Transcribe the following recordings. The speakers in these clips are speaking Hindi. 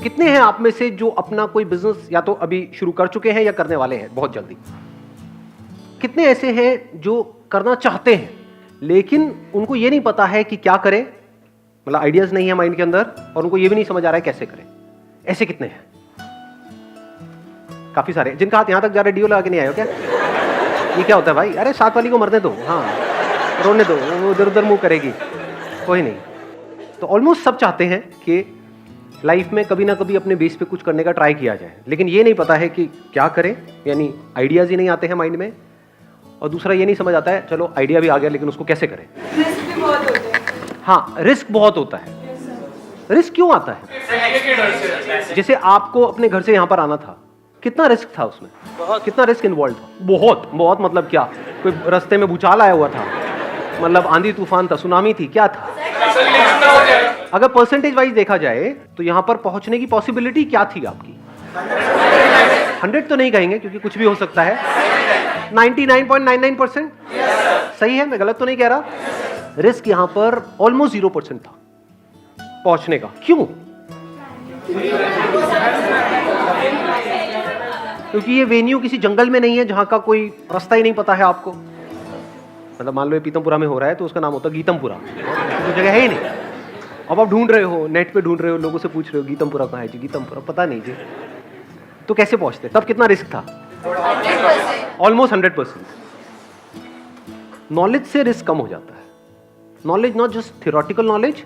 कितने हैं आप में से जो अपना कोई बिजनेस या तो अभी शुरू कर चुके हैं या करने वाले हैं बहुत जल्दी? कितने ऐसे हैं जो करना चाहते हैं लेकिन उनको ये नहीं पता है कि क्या करें, मतलब आइडियाज नहीं है माइंड के अंदर और उनको ये भी नहीं समझ आ रहा है कैसे करें? ऐसे कितने हैं? काफी सारे। जिनका हाथ यहां तक जा रहा है डीओ लगा के नहीं आए हो क्या? ये क्या होता है भाई? अरे साथ वाली को मरने दो, हाँ रोने दो, वो इधर उधर मुंह करेगी, कोई नहीं। तो ऑलमोस्ट सब चाहते हैं कि लाइफ में कभी ना कभी अपने बेस पे कुछ करने का ट्राई किया जाए, लेकिन ये नहीं पता है कि क्या करें, यानी आइडियाज ही नहीं आते हैं माइंड में। और दूसरा ये नहीं समझ आता है चलो आइडिया भी आ गया लेकिन उसको कैसे करें। रिस्क भी बहुत होते हैं। हाँ, रिस्क बहुत होता है। रिस्क क्यों आता है? जैसे आपको अपने घर से यहाँ पर आना था, कितना रिस्क था उसमें? कितना रिस्क इन्वॉल्व था? बहुत बहुत। मतलब क्या, कोई रास्ते में भूचाल आया हुआ था, मतलब आंधी तूफान था, सुनामी थी, क्या था? अगर परसेंटेज वाइज देखा जाए तो यहाँ पर पहुंचने की पॉसिबिलिटी क्या थी आपकी? 100 तो नहीं कहेंगे क्योंकि कुछ भी हो सकता है। 99.99% सही है, मैं गलत तो नहीं कह रहा। रिस्क यहाँ पर ऑलमोस्ट 0% था पहुंचने का। क्यों? क्योंकि ये वेन्यू किसी जंगल में नहीं है जहां का कोई रास्ता ही नहीं पता है आपको। मतलब मान लो ये पीतमपुरा में हो रहा है तो उसका नाम होता है गीतमपुरा, तो जगह है ही नहीं। अब आप ढूंढ रहे हो, नेट पे ढूंढ रहे हो, लोगों से पूछ रहे हो गीतमपुरा कहाँ है जी, गीतमपुरा पता नहीं जी, तो कैसे पहुंचते? तब कितना रिस्क था? ऑलमोस्ट 100%। नॉलेज से रिस्क कम हो जाता है। Knowledge not just theoretical knowledge,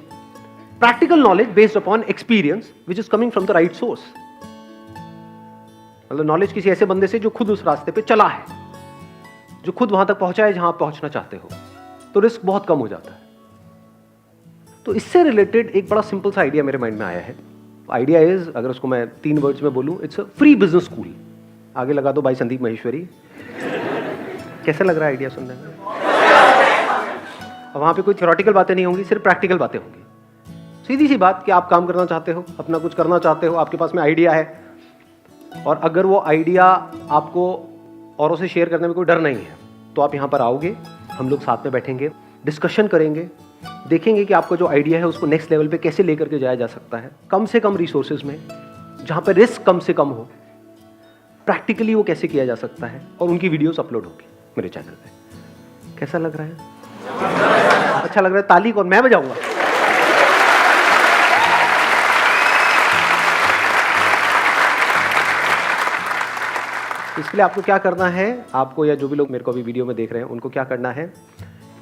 practical knowledge based upon experience which is coming from the right source. मतलब नॉलेज किसी ऐसे बंदे से जो खुद उस रास्ते पे चला है, जो खुद वहां तक पहुंचा है जहां आप पहुंचना चाहते हो, तो रिस्क बहुत कम हो जाता है। तो इससे रिलेटेड एक बड़ा सिंपल सा आइडिया मेरे माइंड में आया है। आइडिया इज, अगर उसको मैं 3 वर्ड्स में बोलूं, it's a free business school. आगे लगा दो बाई संदीप महेश्वरी। कैसा लग रहा है आइडिया सुनने में? वहां पे कोई थ्योरेटिकल बातें नहीं होंगी, सिर्फ प्रैक्टिकल बातें होंगी। सीधी सी बात कि आप काम करना चाहते हो, अपना कुछ करना चाहते हो, आपके पास में आइडिया है, और अगर वो आइडिया आपको औरों से शेयर करने में कोई डर नहीं है तो आप यहाँ पर आओगे, हम लोग साथ में बैठेंगे, डिस्कशन करेंगे, देखेंगे कि आपका जो आइडिया है उसको नेक्स्ट लेवल पे कैसे लेकर के जाया जा सकता है, कम से कम रिसोर्सेज में, जहाँ पर रिस्क कम से कम हो, प्रैक्टिकली वो कैसे किया जा सकता है, और उनकी वीडियोस अपलोड होगी मेरे चैनल पे। कैसा लग रहा है? अच्छा लग रहा है? ताली कौन? मैं बजाऊंगा। इसके लिए आपको क्या करना है, आपको या जो भी लोग मेरे को अभी वीडियो में देख रहे हैं उनको क्या करना है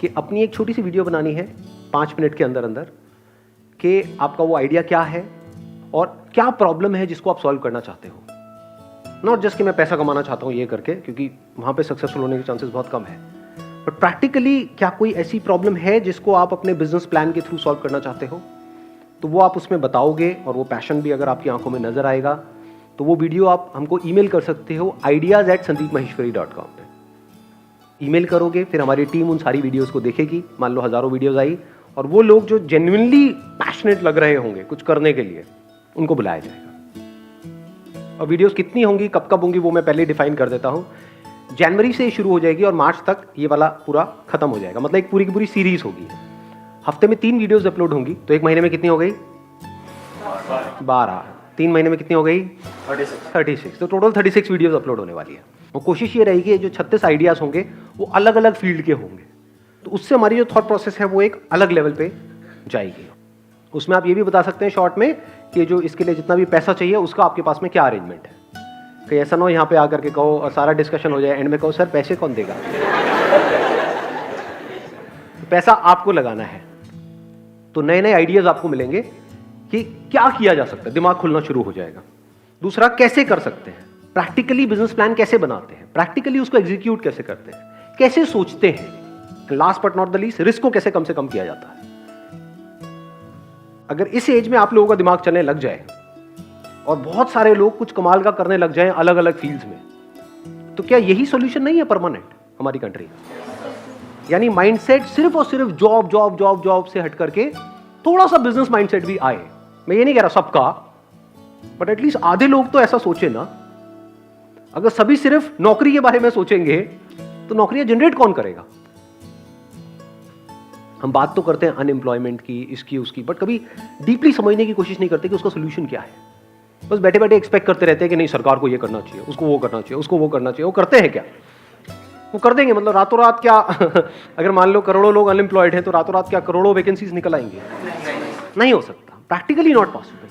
कि अपनी एक छोटी सी वीडियो बनानी है 5 मिनट के अंदर अंदर, कि आपका वो आइडिया क्या है और क्या प्रॉब्लम है जिसको आप सॉल्व करना चाहते हो। नॉट जस्ट कि मैं पैसा कमाना चाहता हूँ ये करके, क्योंकि वहाँ पे सक्सेसफुल होने के चांसेस बहुत कम है, बट प्रैक्टिकली क्या कोई ऐसी प्रॉब्लम है जिसको आप अपने बिजनेस प्लान के थ्रू सॉल्व करना चाहते हो, तो वो आप उसमें बताओगे, और वो पैशन भी अगर आपकी आंखों में नजर आएगा तो वो वीडियो आप हमको ईमेल कर सकते हो ideas@sandeepmaheshwari.com पे। ईमेल करोगे, फिर हमारी टीम उन सारी वीडियोस को देखेगी। मान लो हजारों वीडियोस आई, और वो लोग जो जेन्युइनली पैशनेट लग रहे होंगे कुछ करने के लिए, उनको बुलाया जाएगा। और वीडियोस कितनी होंगी, कब कब होंगी, वो मैं पहले डिफाइन कर देता हूँ। जनवरी से शुरू हो जाएगी और मार्च तक ये वाला पूरा खत्म हो जाएगा। मतलब एक पूरी की पूरी सीरीज होगी। हफ्ते में 3 वीडियोस अपलोड होंगी, तो एक महीने में कितनी हो गई? 12। 3 महीने में कितनी हो गई? 36। तो टोटल 36 वीडियोस अपलोड होने वाली है। और कोशिश ये रहेगी जो 36 आइडियाज होंगे वो अलग अलग फील्ड के होंगे, तो उससे हमारी जो थॉट प्रोसेस है वो एक अलग लेवल पे जाएगी। उसमें आप ये भी बता सकते हैं शॉर्ट में कि जो इसके लिए जितना भी पैसा चाहिए उसका आपके पास में क्या अरेंजमेंट है। कहीं ऐसा ना हो यहाँ पे आकर के कहो और सारा डिस्कशन हो जाए, एंड में कहो सर पैसे कौन देगा? तो पैसा आपको लगाना है। तो नए नए आइडियाज आपको मिलेंगे कि क्या किया जा सकता है, दिमाग खुलना शुरू हो जाएगा। दूसरा, कैसे कर सकते हैं, प्रैक्टिकली बिजनेस प्लान कैसे बनाते हैं, प्रैक्टिकली उसको एग्जीक्यूट कैसे करते हैं, कैसे सोचते हैं, last but not the least risk को कैसे कम से कम किया जाता है। अगर इस एज में आप लोगों का दिमाग चलने लग जाए और बहुत सारे लोग कुछ कमाल का करने लग जाएं अलग अलग फील्ड्स में, तो क्या यही सॉल्यूशन नहीं है परमानेंट हमारी कंट्री का? यानी माइंडसेट सिर्फ और सिर्फ जॉब जॉब जॉब जॉब से हट करके थोड़ा सा बिजनेस माइंडसेट भी आए। मैं ये नहीं कह रहा सबका, बट एटलीस्ट आधे लोग तो ऐसा सोचे ना। अगर सभी सिर्फ नौकरी के बारे में सोचेंगे तो नौकरियां जनरेट कौन करेगा? हम बात तो करते हैं अनएम्प्लॉयमेंट की, इसकी उसकी, बट कभी डीपली समझने की कोशिश नहीं करते कि उसका सोल्यूशन क्या है। बस बैठे बैठे एक्सपेक्ट करते रहते हैं कि नहीं सरकार को ये करना चाहिए, उसको वो करना चाहिए, उसको वो करना चाहिए। वो करते हैं क्या? वो कर देंगे मतलब रातों रात क्या अगर मान लो करोड़ों लोग अनएम्प्लॉयड हैं तो रातों रात क्या करोड़ों वैकेंसीज निकल आएंगे? नहीं हो सकता, प्रैक्टिकली नॉट पॉसिबल।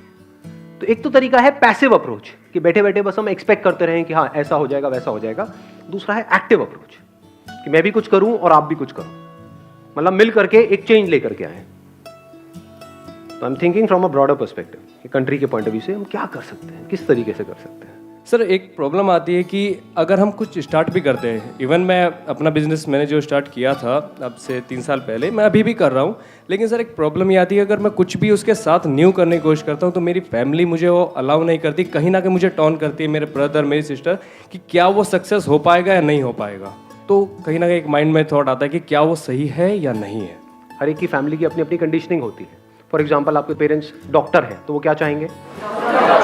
तो एक तो तरीका है पैसिव अप्रोच कि बैठे बैठे बस हम एक्सपेक्ट करते रहें कि हाँ ऐसा हो जाएगा वैसा हो जाएगा। दूसरा है एक्टिव अप्रोच कि मैं भी कुछ करूं और आप भी कुछ करो, मतलब मिल करके एक चेंज लेकर के आए। तो I am thinking from a broader perspective कि कंट्री के पॉइंट ऑफ व्यू से हम क्या कर सकते हैं, किस तरीके से कर सकते हैं। सर एक प्रॉब्लम आती है कि अगर हम कुछ स्टार्ट भी करते हैं, इवन मैं अपना बिजनेस मैंने जो स्टार्ट किया था अब से 3 साल पहले, मैं अभी भी कर रहा हूँ, लेकिन सर एक प्रॉब्लम ये आती है अगर मैं कुछ भी उसके साथ न्यू करने की कोशिश करता हूँ तो मेरी फैमिली मुझे वो अलाउ नहीं करती, कहीं ना कहीं मुझे टॉन करती है, मेरे ब्रदर मेरी सिस्टर, कि क्या वो सक्सेस हो पाएगा या नहीं हो पाएगा। तो कहीं ना कहीं एक माइंड में थॉट आता है कि क्या वो सही है या नहीं है। हर एक की फैमिली की अपनी अपनी कंडीशनिंग होती है। फॉर एग्जाम्पल आपके पेरेंट्स डॉक्टर हैं तो वो क्या चाहेंगे?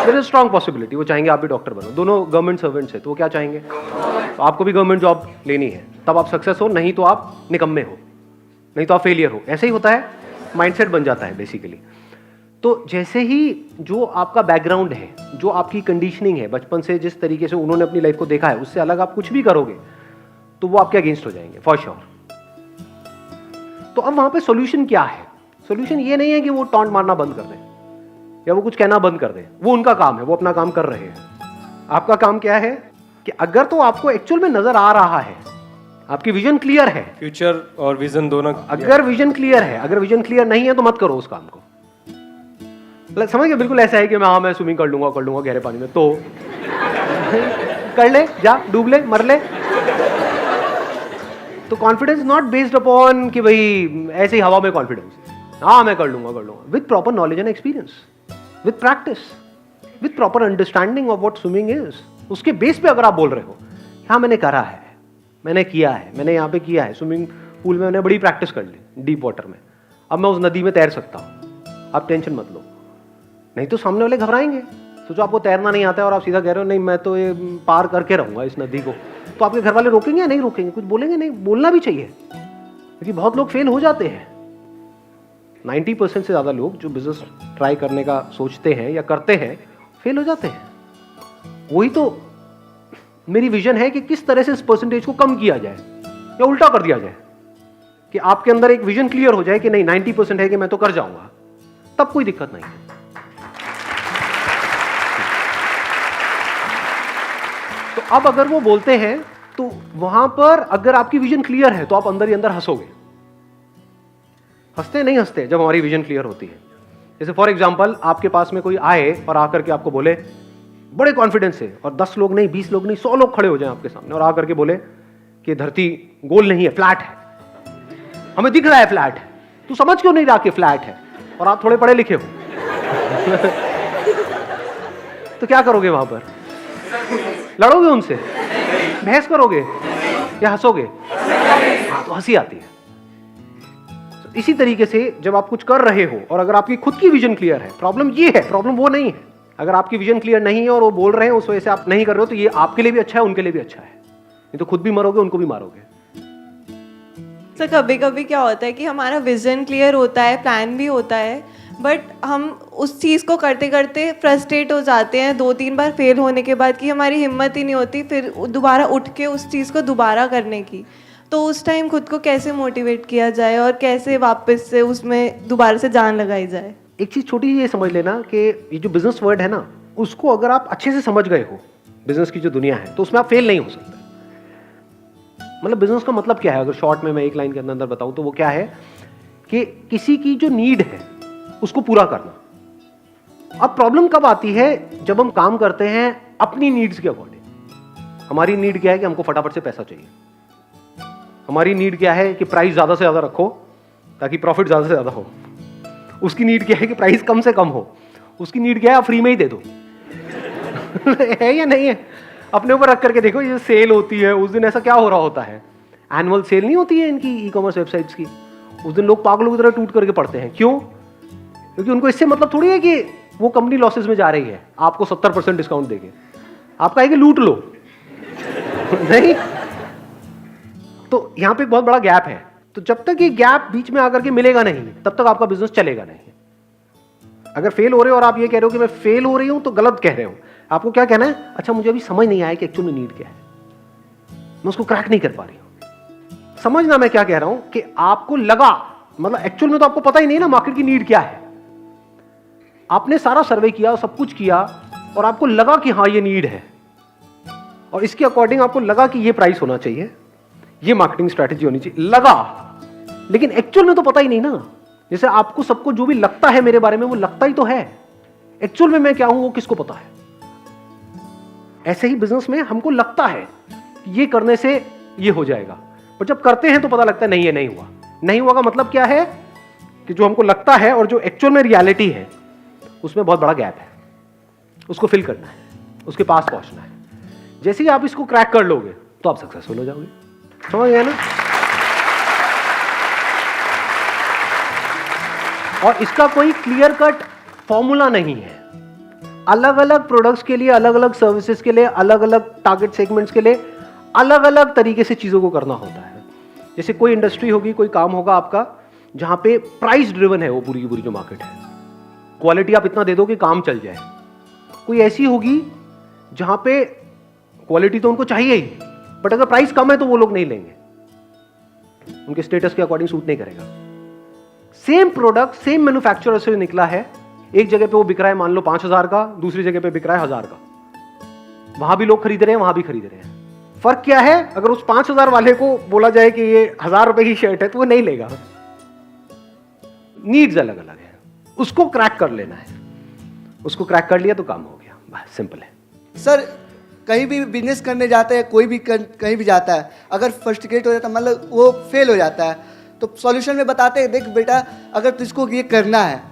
देयर इज स्ट्रॉन्ग पॉसिबिलिटी वो चाहेंगे आप भी डॉक्टर बनो। दोनों गवर्नमेंट सर्वेंट्स हैं तो वो क्या चाहेंगे? तो आपको भी गवर्नमेंट जॉब लेनी है, तब आप सक्सेस हो, नहीं तो आप निकम्मे हो, नहीं तो आप फेलियर हो। ऐसे ही होता है, माइंडसेट बन जाता है बेसिकली। तो जैसे ही जो आपका बैकग्राउंड है, जो आपकी कंडीशनिंग है, बचपन से जिस तरीके से उन्होंने अपनी लाइफ को देखा है, उससे अलग आप कुछ भी करोगे तो वो आपके अगेंस्ट हो जाएंगे फॉर श्योर। तो अब वहां पे सॉल्यूशन क्या है? सॉल्यूशन ये नहीं है कि वो टॉन्ट मारना बंद कर दें या वो कुछ कहना बंद कर दें, वो उनका काम है, वो अपना काम कर रहे हैं। आपका काम क्या है कि अगर तो आपको एक्चुअल में नजर आ रहा है, आपकी विजन क्लियर है, फ्यूचर और विजन दोनों, अगर विजन क्लियर है, अगर विजन क्लियर नहीं है तो मत करो उस काम को। समझ गए? बिल्कुल ऐसा है कि मैं स्विमिंग कर लूंगा गहरे पानी में, तो कर ले, जा डूब ले, मर ले। तो कॉन्फिडेंस नॉट बेस्ड अपॉन कि भाई ऐसे ही हवा में कॉन्फिडेंस, हाँ मैं कर लूंगा with proper knowledge and experience, with practice, with proper understanding of what swimming is. उसके बेस पे अगर आप बोल रहे हो हाँ मैंने करा है, मैंने किया है, मैंने यहाँ पे किया है, स्विमिंग पूल में मैंने बड़ी प्रैक्टिस कर ली, डीप वाटर में, अब मैं उस नदी में तैर सकता हूँ, आप टेंशन मत लो। नहीं तो सामने वाले घबराएंगे। सोचो आपको तैरना नहीं आता है और आप सीधा कह रहे हो नहीं मैं तो ये पार करके रहूंगा इस नदी को, तो आपके घर वाले रोकेंगे या नहीं रोकेंगे? कुछ बोलेंगे नहीं, बोलना भी चाहिए, क्योंकि बहुत लोग फेल हो जाते हैं। 90% से ज़्यादा लोग जो बिजनेस ट्राई करने का सोचते हैं या करते हैं फेल हो जाते हैं। वही तो मेरी विजन है कि किस तरह से इस परसेंटेज को कम किया जाए या उल्टा कर दिया जाए कि आपके अंदर एक विजन क्लियर हो जाए कि नहीं 90% है कि मैं तो कर जाऊंगा, तब कोई दिक्कत नहीं है। तो अब अगर वो बोलते हैं तो वहां पर अगर आपकी विजन क्लियर है तो आप अंदर ही अंदर हंसोगे। हंसते नहीं हंसते जब हमारी विजन क्लियर होती है। जैसे फॉर एग्जांपल आपके पास में कोई आए और आकर के आपको बोले बड़े कॉन्फिडेंस से, और 10 लोग नहीं, 20 लोग नहीं, 100 लोग खड़े हो जाएं आपके सामने और आकर के बोले कि धरती गोल नहीं है, फ्लैट है, हमें दिख रहा है फ्लैट है, तू समझ क्यों नहीं रहा कि फ्लैट है, और आप थोड़े पढ़े लिखे हो तो क्या करोगे? वहां पर लड़ोगे उनसे, बहस करोगे या हंसोगे? हाँ, तो हंसी आती है। तो इसी तरीके से जब आप कुछ कर रहे हो और अगर आपकी खुद की विजन क्लियर है, प्रॉब्लम ये है, प्रॉब्लम वो नहीं है। अगर आपकी विजन क्लियर नहीं है और वो बोल रहे हैं उस वजह से आप नहीं कर रहे हो, तो ये आपके लिए भी अच्छा है, उनके लिए भी अच्छा है। नहीं तो खुद भी मरोगे, उनको भी मारोगे। सर कभी कभी क्या होता है कि हमारा विजन क्लियर होता है, प्लान भी होता है, बट हम उस चीज़ को करते करते फ्रस्ट्रेट हो जाते हैं 2-3 बार फेल होने के बाद, कि हमारी हिम्मत ही नहीं होती फिर दोबारा उठ के उस चीज़ को दोबारा करने की। तो उस टाइम खुद को कैसे मोटिवेट किया जाए और कैसे वापस से उसमें दोबारा से जान लगाई जाए? एक चीज़ छोटी ये समझ लेना कि ये जो बिजनेस वर्ड है ना, उसको अगर आप अच्छे से समझ गए हो, बिजनेस की जो दुनिया है, तो उसमें आप फेल नहीं हो सकते। मतलब बिजनेस का मतलब क्या है, अगर शॉर्ट में मैं एक लाइन के अंदर बताऊं तो वो क्या है कि किसी की जो नीड है उसको पूरा करना। अब प्रॉब्लम कब आती है? जब हम काम करते हैं अपनी नीड्स के अकॉर्डिंग। हमारी नीड क्या है कि हमको फटाफट से पैसा चाहिए, हमारी नीड क्या है कि प्राइस ज्यादा से ज्यादा रखो ताकि प्रॉफिट ज्यादा से ज्यादा हो, उसकी नीड क्या है कि प्राइस कम से कम हो, उसकी नीड क्या है आप फ्री में ही दे दो है या नहीं है? अपने ऊपर रख करके देखो, ये सेल होती है उस दिन ऐसा क्या हो रहा होता है, एनुअल सेल नहीं होती है इनकी ई-कॉमर्स वेबसाइट्स की, उस दिन लोग पागलों की तरह टूट करके पड़ते हैं। क्यों? क्योंकि उनको इससे मतलब थोड़ी है कि वो कंपनी लॉसेस में जा रही है आपको 70% डिस्काउंट देके, आपका है कि लूट लो नहीं। तो यहां पे एक बहुत बड़ा गैप है। तो जब तक ये गैप बीच में आकर के मिलेगा नहीं, तब तक आपका बिजनेस चलेगा नहीं। अगर फेल हो रहे हो और आप ये कह रहे हो कि मैं फेल हो रही हूं तो गलत कह रहे हो। आपको क्या कहना है, अच्छा मुझे अभी समझ नहीं आया कि एक्चुअल में नीड क्या है, मैं उसको क्रैक नहीं कर पा रही हूं। समझना मैं क्या कह रहा हूं कि आपको लगा, मतलब एक्चुअल में तो आपको पता ही नहीं ना मार्केट की नीड क्या है। आपने सारा सर्वे किया, सब कुछ किया और आपको लगा कि हाँ ये नीड है और इसके अकॉर्डिंग आपको लगा कि ये प्राइस होना चाहिए, ये मार्केटिंग स्ट्रैटेजी होनी चाहिए, लगा। लेकिन एक्चुअल में तो पता ही नहीं ना। जैसे आपको सबको जो भी लगता है मेरे बारे में वो लगता ही तो है, एक्चुअल में मैं क्या हूं वो किसको पता है। ऐसे ही बिजनेस में हमको लगता है ये करने से ये हो जाएगा, पर जब करते हैं तो पता लगता है नहीं, ये नहीं हुआ। नहीं हुआ का मतलब क्या है कि जो हमको लगता है और जो एक्चुअल में रियलिटी है उसमें बहुत बड़ा गैप है, उसको फिल करना है, उसके पास पहुंचना है। जैसे ही आप इसको क्रैक कर लोगे तो आप सक्सेसफुल हो जाओगे। समझ गए ना? और इसका कोई क्लियर कट फॉर्मूला नहीं है। अलग अलग प्रोडक्ट्स के लिए, अलग अलग सर्विसेज के लिए, अलग अलग टारगेट सेगमेंट्स के लिए अलग अलग तरीके से चीजों को करना होता है। जैसे कोई इंडस्ट्री होगी, कोई काम होगा आपका जहां पे प्राइस ड्रिवन है वो पूरी की पूरी जो मार्केट है, क्वालिटी आप इतना दे दो कि काम चल जाए। कोई ऐसी होगी जहां पे क्वालिटी तो उनको चाहिए ही, बट अगर प्राइस कम है तो वो लोग नहीं लेंगे, उनके स्टेटस के अकॉर्डिंग सूट नहीं करेगा। सेम प्रोडक्ट सेम मैन्युफैक्चरर से निकला है, एक जगह पे वो बिक रहा है मान लो 5,000 का, दूसरी जगह पे बिक रहा है 1,000 का। वहां भी लोग खरीद रहे हैं, वहां भी खरीद रहे हैं। फर्क क्या है, अगर उस 5,000 वाले को बोला जाए कि ये 1,000 रुपए की शर्ट है तो वो नहीं लेगा। नीड्स अलग अलग है, उसको क्रैक कर लेना है। उसको क्रैक कर लिया तो काम हो गया, बस सिंपल है। सर कहीं भी बिजनेस करने जाते हैं, कोई भी कहीं भी जाता है, अगर फ्रस्ट्रेट हो जाता है, मतलब वो फेल हो जाता है, तो सॉल्यूशन में बताते हैं देख बेटा अगर तुझको ये करना है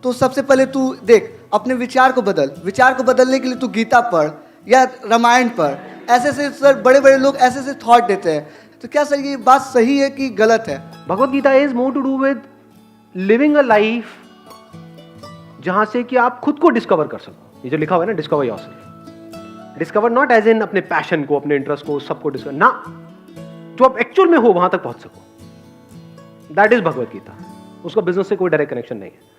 तो सबसे पहले तू देख अपने विचार को बदल। विचार को बदलने के लिए तू गीता पढ़ या रामायण पढ़। ऐसे से सर बड़े बड़े लोग ऐसे से थॉट देते हैं। तो क्या सर ये बात सही है कि गलत है? Bhagavad Gita is more to do with living a life जहां से कि आप खुद को डिस्कवर कर सको। ये जो लिखा हुआ है ना, discover yourself. Discover not as in अपने पैशन को, अपने इंटरेस्ट को, सबको डिस्कवर ना, जो आप एक्चुअल में हो वहां तक पहुंच सको। That is Bhagavad Gita. उसका बिजनेस से कोई डायरेक्ट कनेक्शन नहीं है।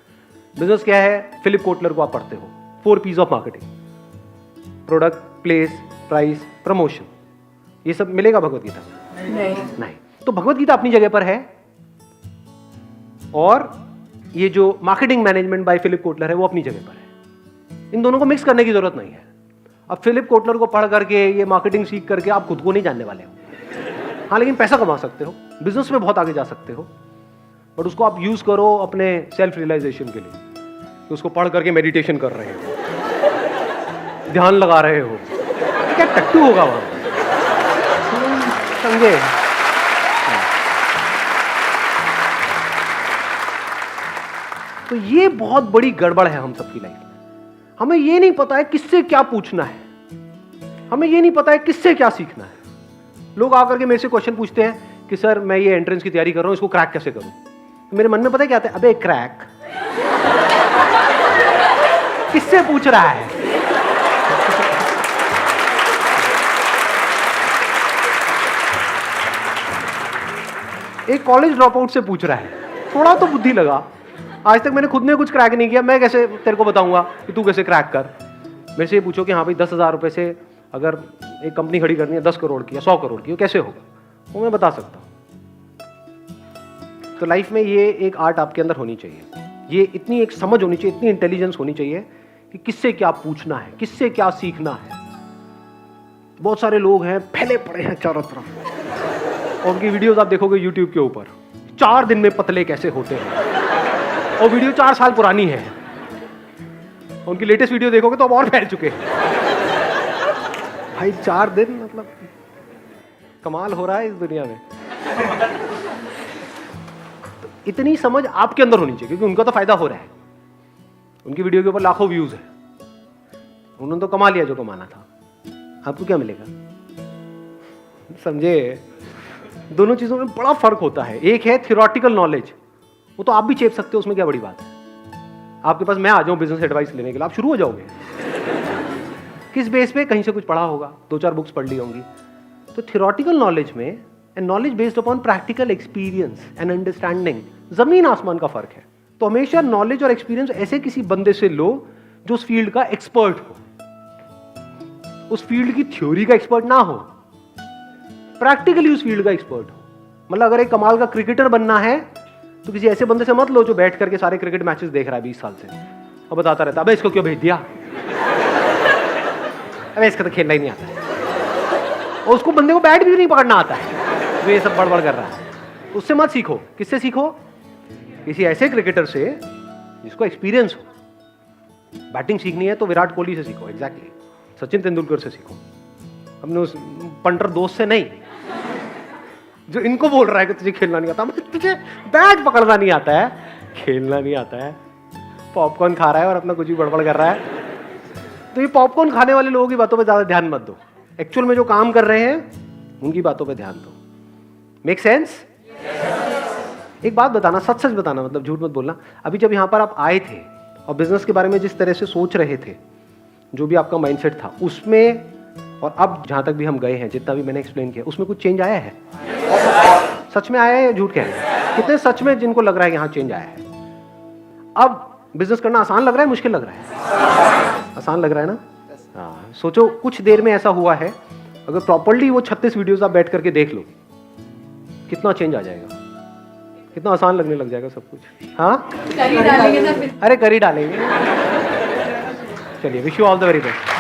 बिजनेस क्या है, फिलिप कोटलर को आप पढ़ते हो, 4 P's of marketing, product, place, price, promotion, ये सब मिलेगा भगवत गीता में? नहीं। तो भगवत गीता अपनी जगह पर है और ये जो marketing management by Philip Kotler है वो अपनी जगह पर है। इन दोनों को मिक्स करने की जरूरत नहीं है। अब फिलिप कोटलर को पढ़ करके, ये मार्केटिंग सीख करके आप खुद को नहीं जानने वाले हो। हाँ, लेकिन पैसा कमा सकते हो, बिजनेस में बहुत आगे जा सकते हो, बट उसको आप यूज करो अपने सेल्फ रियलाइजेशन के लिए। तो उसको पढ़ करके मेडिटेशन कर रहे हो, ध्यान लगा रहे हो, क्या टट्टू होगा वहां, समझे? तो ये बहुत बड़ी गड़बड़ है हम सबकी लाइफ में। हमें ये नहीं पता है किससे क्या पूछना है, हमें ये नहीं पता है किससे क्या सीखना है। लोग आकर के मेरे से क्वेश्चन पूछते हैं कि सर मैं ये एंट्रेंस की तैयारी कर रहा हूं, इसको क्रैक कैसे करूं? तो मेरे मन में पता है क्या आता है, अबे क्रैक किससे पूछ रहा है? एक कॉलेज ड्रॉप आउट से पूछ रहा है, थोड़ा तो बुद्धि लगा। आज तक मैंने खुद ने कुछ क्रैक नहीं किया, मैं कैसे तेरे को बताऊंगा कि तू कैसे क्रैक कर? मेरे से ये पूछो कि हाँ भाई 10,000 रुपए से अगर एक कंपनी खड़ी करनी है 10 करोड़ की या 100 करोड़ की, वो कैसे होगा, वो मैं बता सकता हूँ। तो लाइफ में ये एक आर्ट आपके अंदर होनी चाहिए, ये इतनी एक समझ होनी चाहिए, इतनी इंटेलिजेंस होनी चाहिए कि किससे क्या पूछना है, किससे क्या सीखना है। बहुत सारे लोग हैं फैले पड़े हैं चारों तरफ, और उनकी वीडियोस आप देखोगे यूट्यूब के ऊपर, 4 दिन में पतले कैसे होते हैं, और वीडियो 4 साल पुरानी है। उनकी लेटेस्ट वीडियो देखोगे तो अब और फैल चुके हैं। भाई 4 दिन मतलब कमाल हो रहा है इस दुनिया में। तो इतनी समझ आपके अंदर होनी चाहिए, क्योंकि उनका तो फायदा हो रहा है, उनकी वीडियो के ऊपर लाखों व्यूज है, उन्होंने तो कमा लिया जो कमाना था, आपको क्या मिलेगा? समझे? दोनों चीजों में बड़ा फर्क होता है। एक है थियोरेटिकल नॉलेज, वो तो आप भी चेप सकते हो, उसमें क्या बड़ी बात है। आपके पास मैं आ जाऊं बिजनेस एडवाइस लेने के लिए, आप शुरू हो जाओगे। किस बेस पे? कहीं से कुछ पढ़ा होगा, 2-4 बुक्स पढ़ ली होंगी। तो थियोरेटिकल नॉलेज में and knowledge based upon practical experience and understanding, जमीन आसमान का फर्क है। तो हमेशा नॉलेज और एक्सपीरियंस ऐसे किसी बंदे से लो जो उस फील्ड का एक्सपर्ट हो, उस फील्ड की थ्योरी का एक्सपर्ट ना हो, प्रैक्टिकली उस फील्ड का एक्सपर्ट हो। मतलब अगर एक कमाल का क्रिकेटर बनना है तो किसी ऐसे बंदे से मत लो जो बैठ करके सारे क्रिकेट मैचेस देख रहा है 20 साल से और बताता रहता अबे इसको क्यों भेज दिया, अबे इसका तो खेलना ही नहीं आता है, और उसको बंदे को बैट भी नहीं पकड़ना आता है, वो ये सब बड़बड़ कर रहा है। उससे मत सीखो। किससे सीखो? किसी ऐसे क्रिकेटर से जिसको एक्सपीरियंस हो। बैटिंग सीखनी है तो विराट कोहली से सीखो, एग्जैक्टली सचिन तेंदुलकर से सीखो, अपने उस पंटर दोस्त से नहीं जो इनको बोल रहा है कि तुझे खेलना नहीं आता, मतलब तुझे बैट पकड़ना नहीं आता है, खेलना नहीं आता है, पॉपकॉर्न खा रहा है और अपना कुछ भी बड़बड़ कर रहा है। तो ये पॉपकॉर्न खाने वाले लोगों की बातों पे ज्यादा ध्यान मत दो, एक्चुअल में जो काम कर रहे हैं उनकी बातों पे ध्यान दो। Make sense? एक बात बताना, सच सच बताना, मतलब झूठ मत बोलना। अभी जब यहाँ पर आप आए थे और बिजनेस के बारे में जिस तरह से सोच रहे थे, जो भी आपका माइंडसेट था उसमें और अब जहाँ तक भी हम गए हैं, जितना भी मैंने एक्सप्लेन किया, उसमें कुछ चेंज आया है? सच में आया है या झूठ कह रहे हैं? कितने सच में जिनको लग रहा है यहाँ चेंज आया है? अब बिजनेस करना आसान लग रहा है, मुश्किल लग रहा है? आसान लग रहा है ना? हाँ, सोचो कुछ देर में ऐसा हुआ है, अगर प्रॉपर्ली वो 36 वीडियोस आप बैठ करके देख लो, कितना चेंज आ जाएगा, कितना आसान लगने लग जाएगा सब कुछ। हाँ, कर ही डालेंगे ना फिर। अरे कर ही डालेंगे। चलिए, wish you all the very best.